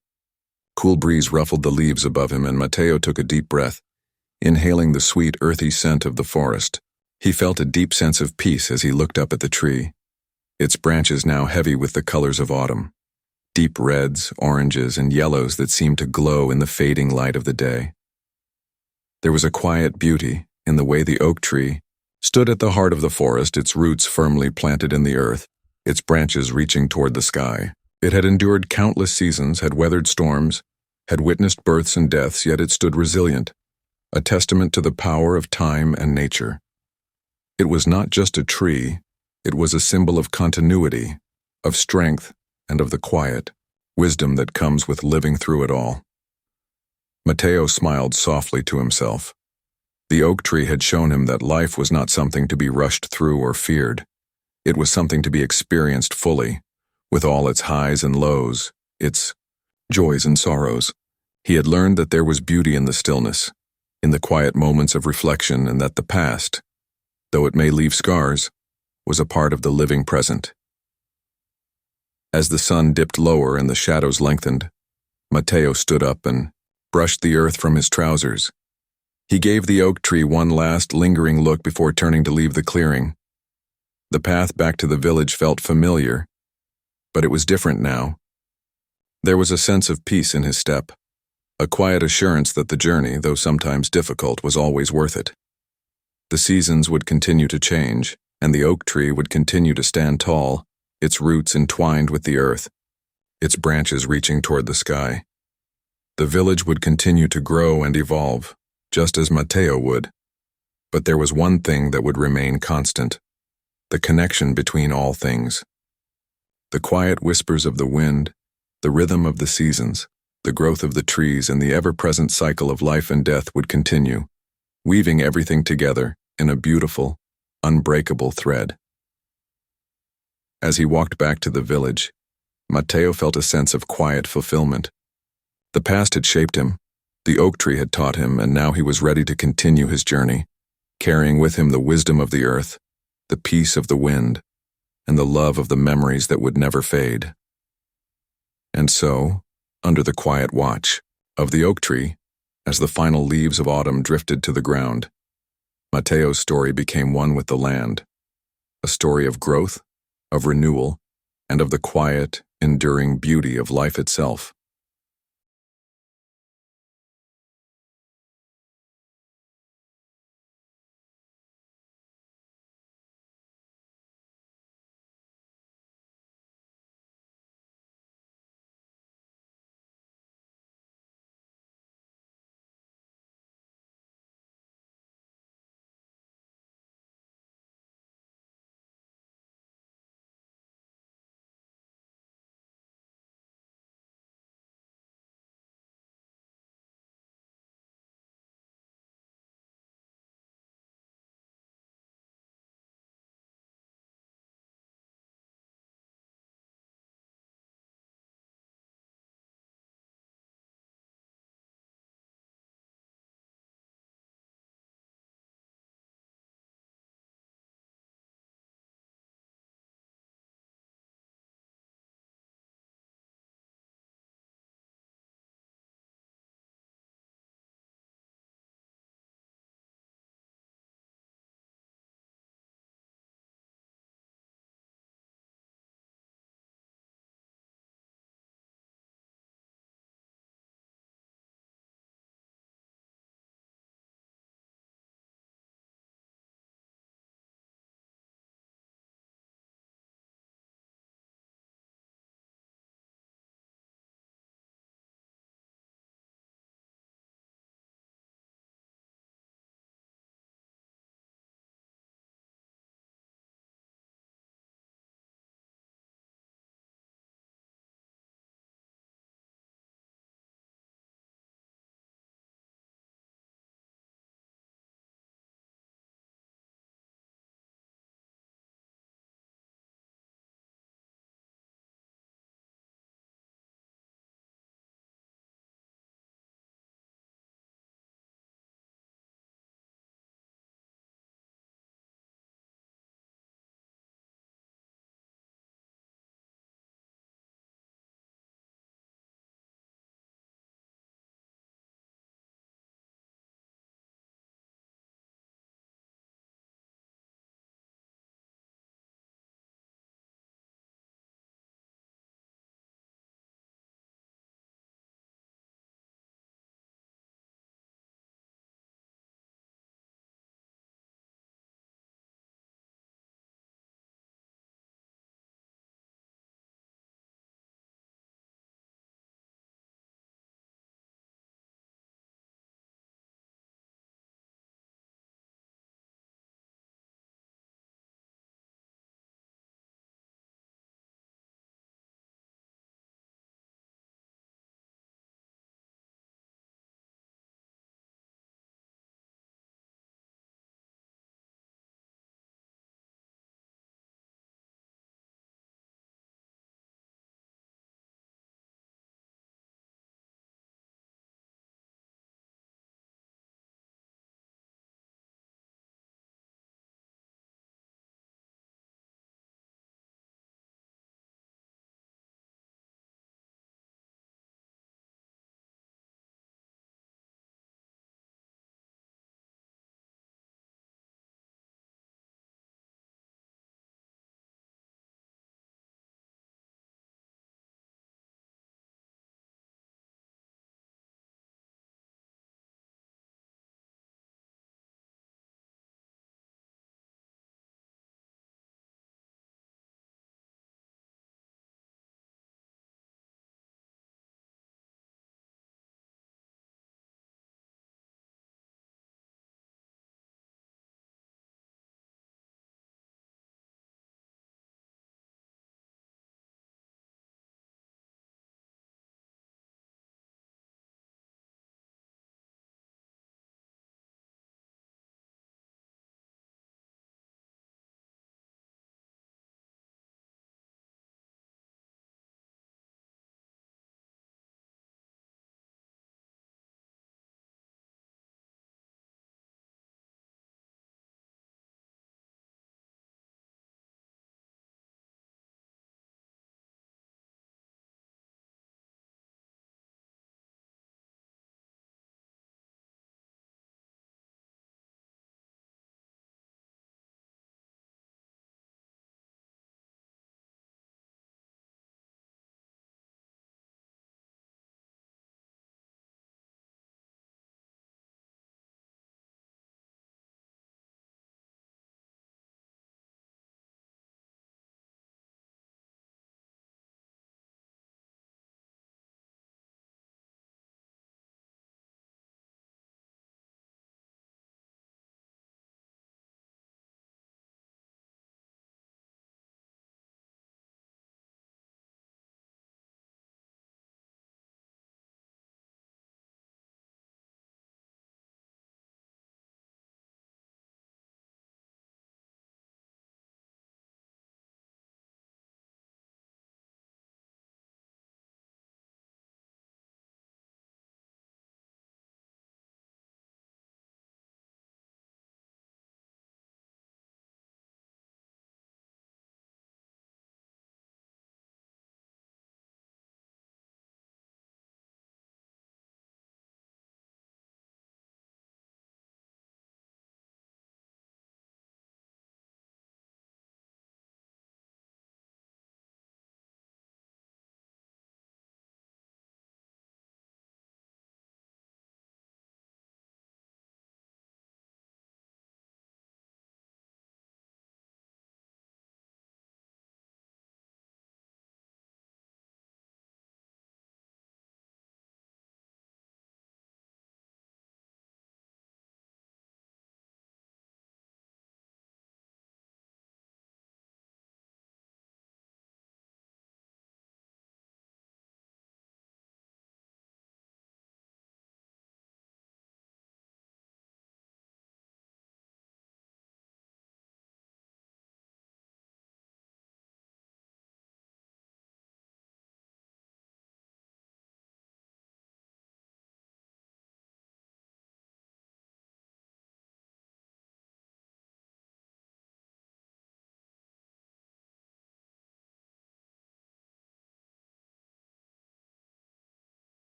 cool breeze ruffled the leaves above him, and Matteo took a deep breath, inhaling the sweet, earthy scent of the forest. He felt a deep sense of peace as he looked up at the tree, its branches now heavy with the colors of autumn, deep reds, oranges, and yellows that seemed to glow in the fading light of the day. There was a quiet beauty in the way the oak tree stood at the heart of the forest, its roots firmly planted in the earth, its branches reaching toward the sky. It had endured countless seasons, had weathered storms, had witnessed births and deaths, yet it stood resilient, a testament to the power of time and nature. It was not just a tree, it was a symbol of continuity, of strength, and of the quiet wisdom that comes with living through it all. Mateo smiled softly to himself. The oak tree had shown him that life was not something to be rushed through or feared. It was something to be experienced fully, with all its highs and lows, its joys and sorrows. He had learned that there was beauty in the stillness, in the quiet moments of reflection, and that the past, though it may leave scars, was a part of the living present. As the sun dipped lower and the shadows lengthened, Mateo stood up and brushed the earth from his trousers. He gave the oak tree one last, lingering look before turning to leave the clearing. The path back to the village felt familiar, but it was different now. There was a sense of peace in his step, a quiet assurance that the journey, though sometimes difficult, was always worth it. The seasons would continue to change, and the oak tree would continue to stand tall, its roots entwined with the earth, its branches reaching toward the sky. The village would continue to grow and evolve, just as Mateo would. But there was one thing that would remain constant: the connection between all things. The quiet whispers of the wind, the rhythm of the seasons, the growth of the trees, and the ever-present cycle of life and death would continue, weaving everything together in a beautiful, unbreakable thread. As he walked back to the village, Mateo felt a sense of quiet fulfillment. The past had shaped him, the oak tree had taught him, and now he was ready to continue his journey, carrying with him the wisdom of the earth, the peace of the wind, and the love of the memories that would never fade. And so, under the quiet watch of the oak tree, as the final leaves of autumn drifted to the ground, Mateo's story became one with the land, a story of growth, of renewal, and of the quiet, enduring beauty of life itself.